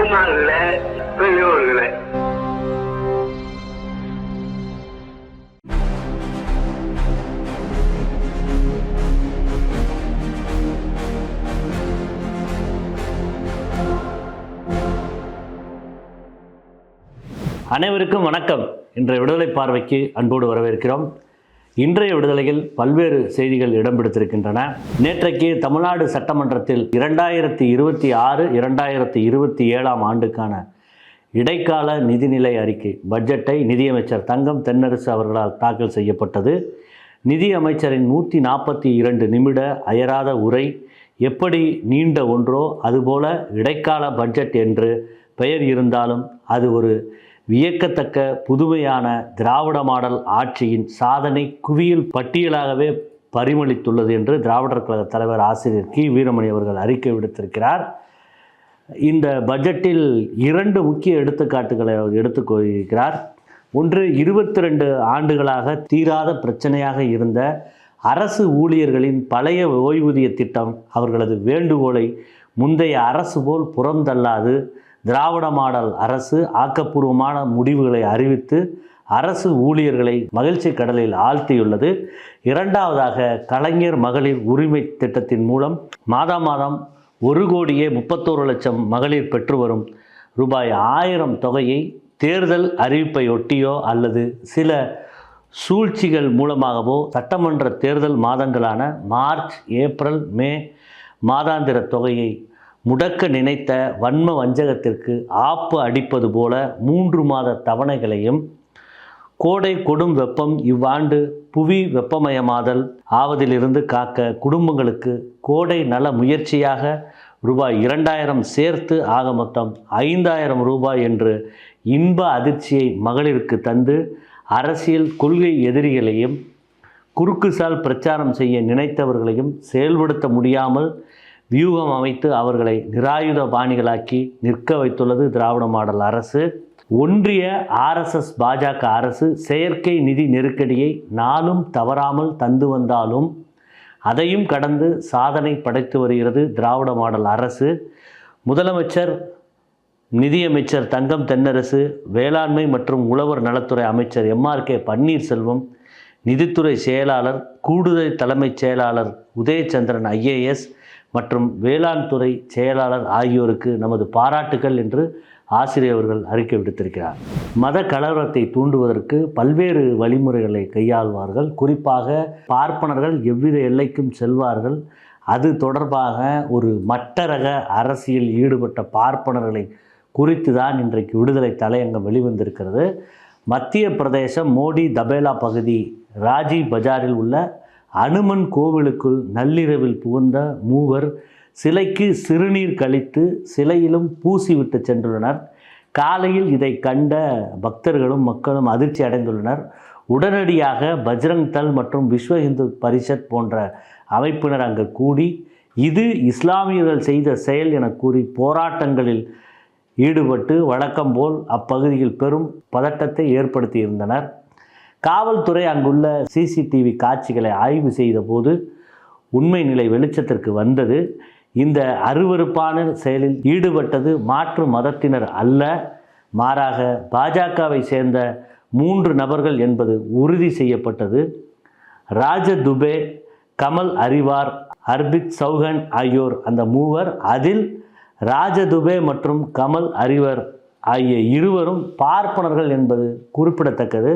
முன்னாள் பெரியவர்களே, அனைவருக்கும் வணக்கம். இன்றைய விடுதலை பார்வைக்கு அன்போடு வரவேற்கிறோம். இன்றைய விடுதலையில் பல்வேறு செய்திகள் இடம் பிடித்திருக்கின்றன. நேற்றைக்கு தமிழ்நாடு சட்டமன்றத்தில் 2026-2027 ஆண்டுக்கான இடைக்கால நிதிநிலை அறிக்கை பட்ஜெட்டை நிதியமைச்சர் தங்கம் தென்னரசு அவர்களால் தாக்கல் செய்யப்பட்டது. நிதியமைச்சரின் 142 நிமிட அயராத உரை எப்படி நீண்ட ஒன்றோ அதுபோல இடைக்கால பட்ஜெட் என்று பெயர் இருந்தாலும் அது ஒரு வியக்கத்தக்க புதுமையான திராவிட மாடல் ஆட்சியின் சாதனை குவியல் பட்டியலாகவே பரிமளித்துள்ளது என்று திராவிடர் கழக தலைவர் ஆசிரியர் கி வீரமணி அவர்கள் அறிக்கை விடுத்திருக்கிறார். இந்த பட்ஜெட்டில் 2 முக்கிய எடுத்துக்காட்டுகளை அவர் எடுத்துக்கொள்கிறார். ஒன்று, 22 ஆண்டுகளாக தீராத பிரச்சனையாக இருந்த அரசு ஊழியர்களின் பழைய ஓய்வூதிய திட்டம் அவர்களது வேண்டுகோளை முந்தைய அரசு போல் புறந்தள்ளாது திராவிட மாடல் அரசு ஆக்கப்பூர்வமான முடிவுகளை அறிவித்து அரசு ஊழியர்களை மகிழ்ச்சி கடலில் ஆழ்த்தியுள்ளது. இரண்டாவதாக, கலைஞர் மகளிர் உரிமை திட்டத்தின் மூலம் மாதம் 1,31,00,000 மகளிர் பெற்று வரும் ரூபாய் 1000 தொகையை தேர்தல் அறிவிப்பையொட்டியோ அல்லது சில சூழ்ச்சிகள் மூலமாகவோ சட்டமன்ற தேர்தல் மாதங்களான மார்ச், ஏப்ரல், மே மாதாந்திர தொகையை முடக்க நினைத்த வன்ம வஞ்சகத்திற்கு ஆப்பு அடிப்பது போல 3 மாத தவணைகளையும், கோடை கொடும் வெப்பம் இவ்வாண்டு புவி வெப்பமயமாதல் ஆவதிலிருந்து காக்க குடும்பங்களுக்கு கோடை நல முயற்சியாக ரூபாய் 2000 சேர்த்து ஆக மொத்தம் 5000 ரூபாய் என்று இன்ப அதிர்ச்சியை மகளிருக்கு தந்து அரசியல் கொள்கை எதிரிகளையும் குறுக்குசால் பிரச்சாரம் செய்ய நினைத்தவர்களையும் செயல்படுத்த முடியாமல் வியூகம் அமைத்து அவர்களை நிராயுத பாணிகளாக்கி நிற்க வைத்துள்ளது திராவிட மாடல் அரசு. ஒன்றிய RSS பாஜக அரசு செயற்கை நிதி நெருக்கடியை நாளும் தவறாமல் தந்து வந்தாலும் அதையும் கடந்து சாதனை படைத்து வருகிறது திராவிட மாடல் அரசு. முதலமைச்சர், நிதியமைச்சர் தங்கம் தென்னரசு, வேளாண்மை மற்றும் உழவர் நலத்துறை அமைச்சர் MRK பன்னீர்செல்வம், நிதித்துறை செயலாளர் கூடுதல் தலைமைச் செயலாளர் உதயச்சந்திரன் IAS மற்றும் வேளாண் துறை செயலாளர் ஆகியோருக்கு நமது பாராட்டுகள் என்று ஆசிரியர் அவர்கள் அறிக்கை விடுத்திருக்கிறார். மத கலவரத்தை தூண்டுவதற்கு பல்வேறு வழிமுறைகளை கையாள்வார்கள். குறிப்பாக பார்ப்பனர்கள் எவ்வித எல்லைக்கும் செல்வார்கள். அது தொடர்பாக ஒரு மட்டரக அரசியல் ஈடுபட்ட பார்ப்பனர்களை குறித்து தான் இன்றைக்கு விடுதலை தலையங்கம் வெளிவந்திருக்கிறது. மத்திய பிரதேசம் மோடி தபேலா பகுதி ராஜி பஜாரில் உள்ள அனுமன் கோவிலுக்குள் நள்ளிரவில் புகுந்த 3 சிலைக்கு சிறுநீர் கழித்து சிலையிலும் பூசிவிட்டு சென்றுள்ளனர். காலையில் இதை கண்ட பக்தர்களும் மக்களும் அதிர்ச்சி அடைந்துள்ளனர். உடனடியாக பஜ்ரங் தள் மற்றும் விஸ்வ இந்து பரிஷத் போன்ற அமைப்பினர் அங்கு கூடி இது இஸ்லாமியர்கள் செய்த செயல் என கூறி போராட்டங்களில் ஈடுபட்டு வழக்கம் போல் அப்பகுதியில் பெரும் பதட்டத்தை ஏற்படுத்தியிருந்தனர். காவல்துறை அங்குள்ள CCTV காட்சிகளை ஆய்வு செய்த போது உண்மை நிலை வெளிச்சத்திற்கு வந்தது. இந்த அருவருப்பான செயலில் ஈடுபட்டது மாற்று மதத்தினர் அல்ல, மாறாக பாஜகவை சேர்ந்த 3 நபர்கள் என்பது உறுதி செய்யப்பட்டது. ராஜ துபே, கமல் அரிவார், அர்பித் சௌஹன் ஆகியோர் அந்த 3. அதில் ராஜ துபே மற்றும் கமல் அரிவர் ஆகிய இருவரும் பார்ப்பனர்கள் என்பது குறிப்பிடத்தக்கது.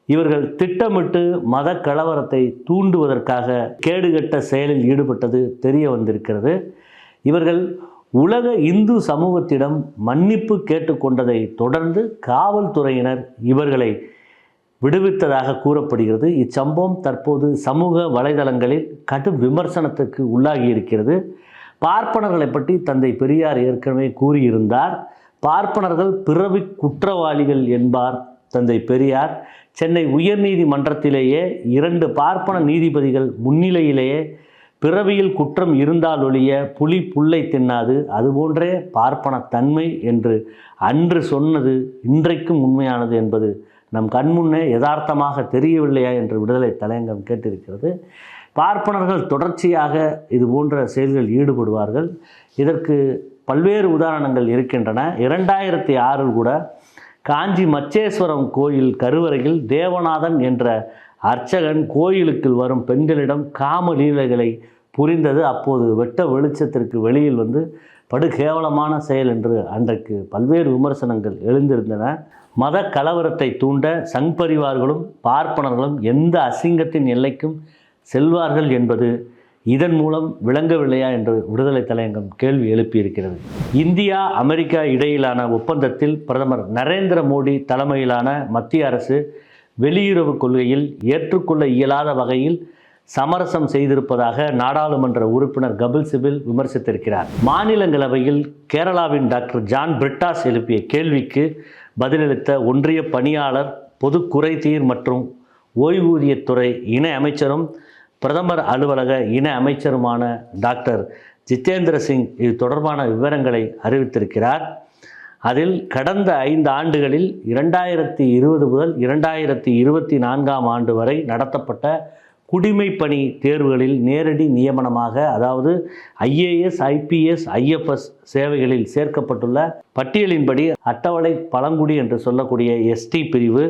இவர்கள் திட்டமிட்டு மத கலவரத்தை தூண்டுவதற்காக கேடுகட்ட செயலில் ஈடுபட்டது தெரிய வந்திருக்கிறது. இவர்கள் உலக இந்து சமூகத்திடம் மன்னிப்பு கேட்டுக்கொண்டதை தொடர்ந்து காவல்துறையினர் இவர்களை விடுவித்ததாக கூறப்படுகிறது. இச்சம்பவம் தற்போது சமூக வலைதளங்களில் கடும் விமர்சனத்துக்கு உள்ளாகி இருக்கிறது. பார்ப்பனர்களை பற்றி தந்தை பெரியார் ஏற்கனவே கூறியிருந்தார். பார்ப்பனர்கள் பிறவி குற்றவாளிகள் என்பார் தந்தை பெரியார். சென்னை உயர்நீதிமன்றத்திலேயே 2 பார்ப்பன நீதிபதிகள் முன்னிலையிலேயே பிறவியில் குற்றம் இருந்தால் ஒழிய புலி புல்லை தின்னாது, அதுபோன்றே பார்ப்பன தன்மை என்று அன்று சொன்னது இன்றைக்கும் உண்மையானது என்பது நம் கண்முன்னே யதார்த்தமாக தெரியவில்லையா என்று விடுதலை தலையங்கம் கேட்டிருக்கிறது. பார்ப்பனர்கள் தொடர்ச்சியாக இது போன்ற செயல்களில் ஈடுபடுவார்கள். இதற்கு பல்வேறு உதாரணங்கள் இருக்கின்றன. 2006 கூட காஞ்சி மச்சேஸ்வரம் கோயில் கருவறையில் தேவநாதன் என்ற அர்ச்சகன் கோயிலுக்கு வரும் பெண்களிடம் காம லீலைகளை புரிந்தது அப்போது வெட்ட வெளிச்சத்திற்கு வெளியில் படுகேவலமான செயல் என்று அன்றைக்கு பல்வேறு விமர்சனங்கள் எழுந்திருந்தன. மத கலவரத்தை தூண்ட சங் பரிவார்களும் பார்ப்பனர்களும் எந்த அசிங்கத்தின் எல்லைக்கும் செல்வார்கள் என்பது இதன் மூலம் விளங்கவில்லையா என்று விடுதலை தலையங்கம் கேள்வி எழுப்பியிருக்கிறது. இந்தியா அமெரிக்கா இடையிலான ஒப்பந்தத்தில் பிரதமர் நரேந்திர மோடி தலைமையிலான மத்திய அரசு வெளியுறவு கொள்கையில் ஏற்றுக்கொள்ள இயலாத வகையில் சமரசம் செய்திருப்பதாக நாடாளுமன்ற உறுப்பினர் கபில் சிபில் விமர்சித்திருக்கிறார். மாநிலங்களவையில் கேரளாவின் டாக்டர் ஜான் பிரிட்டாஸ் எழுப்பிய கேள்விக்கு பதிலளித்த ஒன்றிய பணியாளர் பொது குறைதீர் மற்றும் ஓய்வூதியத்துறை இணை அமைச்சரும் பிரதமர் அலுவலக இணை அமைச்சருமான டாக்டர் ஜிதேந்திர சிங் இது தொடர்பான விவரங்களை அறிவித்திருக்கிறார். அதில் கடந்த 5 ஆண்டுகளில் 2020 முதல் 2024 ஆண்டு வரை நடத்தப்பட்ட குடிமைப்பணி தேர்வுகளில் நேரடி நியமனமாக, அதாவது IAS, IPS, IFS சேவைகளில் சேர்க்கப்பட்டுள்ள பட்டியலின்படி அட்டவணை பழங்குடி என்று சொல்லக்கூடிய ST பிரிவு,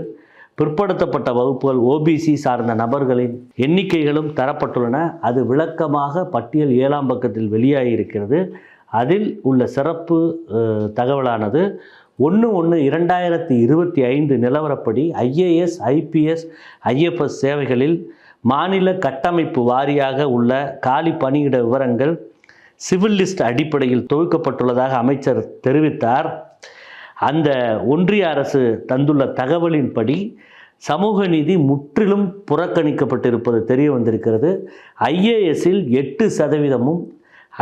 பிற்படுத்தப்பட்ட வகுப்புகள் OBC சார்ந்த நபர்களின் எண்ணிக்கைகளும் தரப்பட்டுள்ளன. அது விளக்கமாக பட்டியல் 7ஆம் பக்கத்தில் வெளியாகியிருக்கிறது. அதில் உள்ள சிறப்பு தகவலானது 1/1/2025 நிலவரப்படி IAS, IPS, IFS சேவைகளில் மாநில கட்டமைப்பு வாரியாக உள்ள காலி பணியிட விவரங்கள் சிவில் லிஸ்ட் அடிப்படையில் தொகுக்கப்பட்டுள்ளதாக அமைச்சர் தெரிவித்தார். அந்த ஒன்றிய அரசு தந்துள்ள தகவலின்படி சமூக நீதி முற்றிலும் புறக்கணிக்கப்பட்டிருப்பது தெரிய வந்திருக்கிறது. IASல் 8%,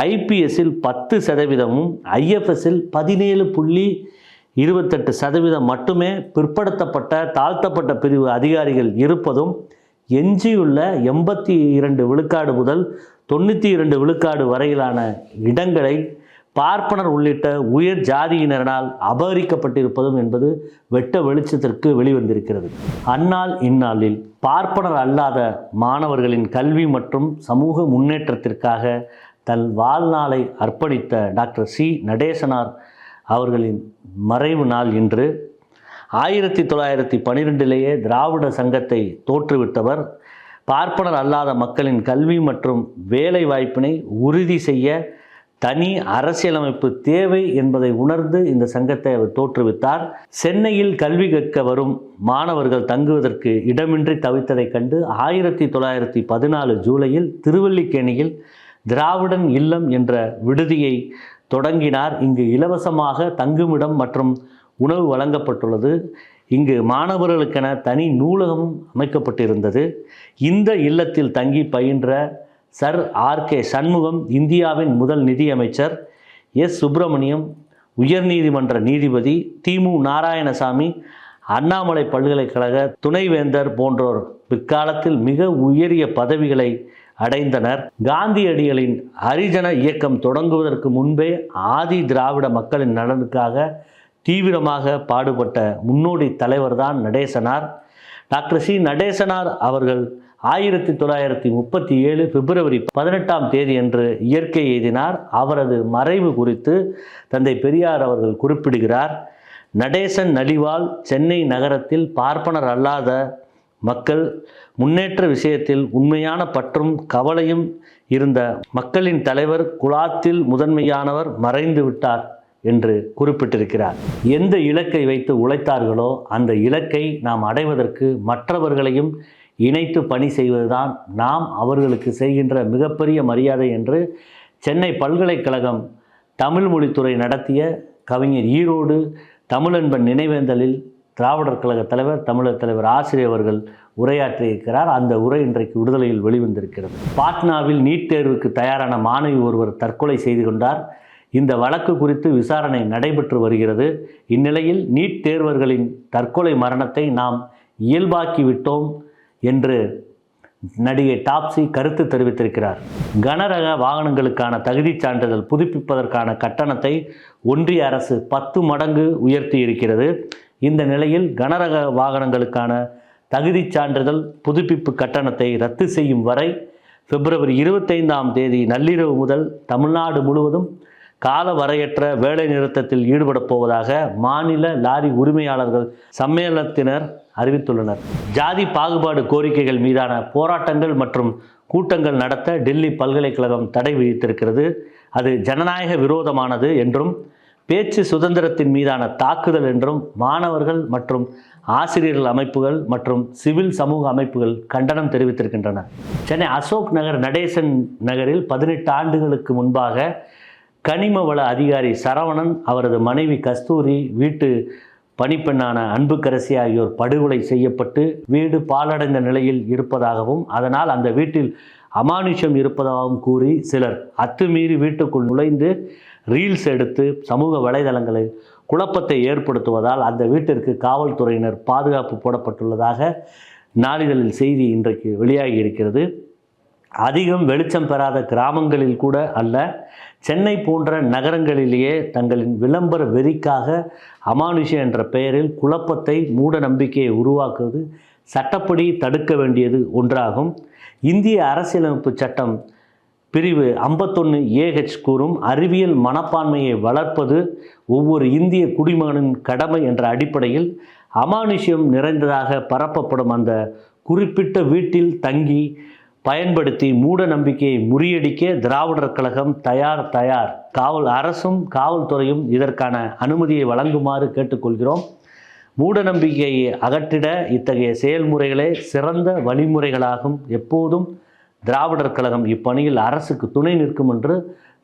IPSல் 10%, IFSல் 17.28% மட்டுமே பிற்படுத்தப்பட்ட தாழ்த்தப்பட்ட பிரிவு அதிகாரிகள் இருப்பதும், எஞ்சியுள்ள 82 விழுக்காடு முதல் 92 விழுக்காடு வரையிலான இடங்களை பார்ப்பனர் உள்ளிட்ட உயர் ஜாதியினரால் அபகரிக்கப்பட்டிருப்பதும் என்பது வெட்ட வெளிச்சத்திற்கு வெளிவந்திருக்கிறது. அந்நாள் இந்நாளில் பார்ப்பனர் அல்லாத மாணவர்களின் கல்வி மற்றும் சமூக முன்னேற்றத்திற்காக தன் வாழ்நாளை அர்ப்பணித்த டாக்டர் சி நடேசனார் அவர்களின் மறைவு நாள் இன்று. 1912 திராவிட சங்கத்தை தோற்றுவித்தவர். பார்ப்பனர் அல்லாத மக்களின் கல்வி மற்றும் வேலை வாய்ப்பினை உறுதி செய்ய தனி அரசியலமைப்பு தேவை என்பதை உணர்ந்து இந்த சங்கத்தை அவர் தோற்றுவித்தார். சென்னையில் கல்வி கற்க வரும் மாணவர்கள் தங்குவதற்கு இடமின்றி தவித்ததைக் கண்டு 1914 ஜூலையில் திருவல்லிக்கேணியில் திராவிடன் இல்லம் என்ற விடுதியை தொடங்கினார். இங்கு இலவசமாக தங்குமிடம் மற்றும் உணவு வழங்கப்பட்டுள்ளது. இங்கு மாணவர்களுக்கென தனி நூலகமும் அமைக்கப்பட்டிருந்தது. இந்த இல்லத்தில் தங்கி பயின்ற சர் RK சண்முகம் இந்தியாவின் முதல் நிதியமைச்சர், S சுப்பிரமணியம் உயர்நீதிமன்ற நீதிபதி, திமு நாராயணசாமி அண்ணாமலை பல்கலைக்கழக துணைவேந்தர் போன்றோர் பிற்காலத்தில் மிக உயரிய பதவிகளை அடைந்தனர். காந்தியடிகளின் ஹரிஜன இயக்கம் தொடங்குவதற்கு முன்பே ஆதி திராவிட மக்களின் நலனுக்காக தீவிரமாக பாடுபட்ட முன்னோடி தலைவர்தான் நடேசனார். டாக்டர் சி நடேசனார் அவர்கள் 1937 பிப்ரவரி 18ஆம் தேதி அன்று இயற்கை எய்தினார். அவரது மறைவு குறித்து தந்தை பெரியார் அவர்கள் குறிப்பிடுகிறார். நடேசன் நலிவால் சென்னை நகரத்தில் பார்ப்பனர் அல்லாத மக்கள் முன்னேற்ற விஷயத்தில் உண்மையான பற்றும் கவலையும் இருந்த மக்களின் தலைவர், குலாத்தில் முதன்மையானவர் மறைந்து விட்டார் என்று குறிப்பிட்டிருக்கிறார். எந்த இலக்கை வைத்து உழைத்தார்களோ அந்த இலக்கை நாம் அடைவதற்கு மற்றவர்களையும் இணைத்து பணி செய்வதுதான் நாம் அவர்களுக்கு செய்கின்ற மிகப்பெரிய மரியாதை என்று சென்னை பல்கலைக்கழகம் தமிழ் மொழித்துறை நடத்திய கவிஞர் ஈரோடு தமிழன்பன் நினைவேந்தலில் திராவிடர் கழக தலைவர், தமிழர் தலைவர் ஆசிரியர் அவர்கள் உரையாற்றியிருக்கிறார். அந்த உரை இன்றைக்கு விடுதலையில் வெளிவந்திருக்கிறது. பாட்னாவில் நீட் தேர்வுக்கு தயாரான மாணவி ஒருவர் தற்கொலை செய்து கொண்டார். இந்த வழக்கு குறித்து விசாரணை நடைபெற்று வருகிறது. இந்நிலையில் நீட் தேர்வர்களின் தற்கொலை மரணத்தை நாம் இயல்பாக்கிவிட்டோம் என்று நடிகை டாப்சி கருத்து தெரிவித்திருக்கிறார். கனரக வாகனங்களுக்கான தகுதி சான்றிதழ் புதுப்பிப்பதற்கான கட்டணத்தை ஒன்றிய அரசு 10 மடங்கு உயர்த்தி இருக்கிறது. இந்த நிலையில் கனரக வாகனங்களுக்கான தகுதி சான்றிதழ் புதுப்பிப்பு கட்டணத்தை ரத்து செய்யும் வரை பிப்ரவரி 25ஆம் தேதி நள்ளிரவு முதல் தமிழ்நாடு முழுவதும் கால வரையற்ற வேலை நிறுத்தத்தில் ஈடுபடப் போவதாக மாநில லாரி உரிமையாளர்கள் சம்மேளனத்தினர் அறிவித்துள்ளனர். ஜாதி பாகுபாடு கோரிக்கைகள் மீதான போராட்டங்கள் மற்றும் கூட்டங்கள் நடத்த டெல்லி பல்கலைக்கழகம் தடை விதித்திருக்கிறது. அது ஜனநாயக விரோதமானது என்றும் பேச்சு சுதந்திரத்தின் மீதான தாக்குதல் என்றும் மாணவர்கள் மற்றும் ஆசிரியர்கள் அமைப்புகள் மற்றும் சிவில் சமூக அமைப்புகள் கண்டனம் தெரிவித்திருக்கின்றன. சென்னை அசோக் நகர் நடேசன் நகரில் 18 ஆண்டுகளுக்கு முன்பாக கனிம வள அதிகாரி சரவணன், அவரது மனைவி கஸ்தூரி, வீட்டு பணிப்பெண்ணான அன்புக்கரசி ஆகியோர் படுகொலை செய்யப்பட்டு வீடு பாழடைந்த நிலையில் இருப்பதாகவும் அதனால் அந்த வீட்டில் அமானுஷ்யம் இருப்பதாகவும் கூறி சிலர் அத்துமீறி வீட்டுக்குள் நுழைந்து ரீல்ஸ் எடுத்து சமூக வலைதளங்களில் குழப்பத்தை ஏற்படுத்துவதால் அந்த வீட்டிற்கு காவல்துறையினர் பாதுகாப்பு போடப்பட்டுள்ளதாக நாளிதழில் செய்தி இன்றைக்கு வெளியாகி இருக்கிறது. அதிகம் வெளிச்சம் பெறாத கிராமங்களில் கூட அல்ல, சென்னை போன்ற நகரங்களிலேயே தங்களின் விளம்பர வெறிக்காக அமானுஷ்யம் என்ற பெயரில் குழப்பத்தை மூட நம்பிக்கையை உருவாக்குவது சட்டப்படி தடுக்க வேண்டியது ஒன்றாகும். இந்திய அரசியலமைப்பு சட்டம் பிரிவு 51AH கூறும் அறிவியல் மனப்பான்மையை வளர்ப்பது ஒவ்வொரு இந்திய குடிமகனின் கடமை என்ற அடிப்படையில் அமானுஷ்யம் நிறைந்ததாக பரப்பப்படும் அந்த குறிப்பிட்ட வீட்டில் தங்கி பயன்படுத்தி மூட நம்பிக்கையை முறியடிக்க திராவிடர் கழகம் தயார். அரசும் காவல்துறையும் இதற்கான அனுமதியை வழங்குமாறு கேட்டுக்கொள்கிறோம். மூட நம்பிக்கையை அகற்றிட இத்தகைய செயல்முறைகளே சிறந்த வழிமுறைகளாகும். எப்போதும் திராவிடர் கழகம் இப்பணியில் அரசுக்கு துணை நிற்கும் என்று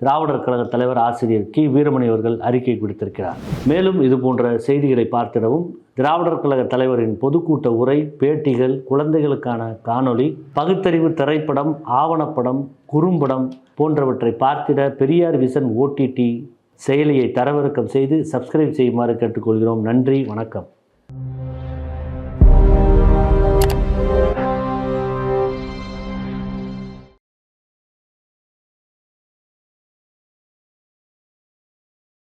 திராவிடர் கழக தலைவர் ஆசிரியர் கி. வீரமணி அவர்கள் அறிக்கை விடுத்திருக்கிறார். மேலும் இது போன்ற செய்திகளை பார்த்திடவும் திராவிடர் கழக தலைவரின் பொதுக்கூட்ட உரை, பேட்டிகள், குழந்தைகளுக்கான காணொளி, பகுத்தறிவு திரைப்படம், ஆவணப்படம், குறும்படம் போன்றவற்றை பார்த்திட பெரியார் விஷன் OTT செயலியை தரவிறக்கம் செய்து சப்ஸ்கிரைப் செய்யுமாறு கேட்டுக்கொள்கிறோம். நன்றி, வணக்கம்.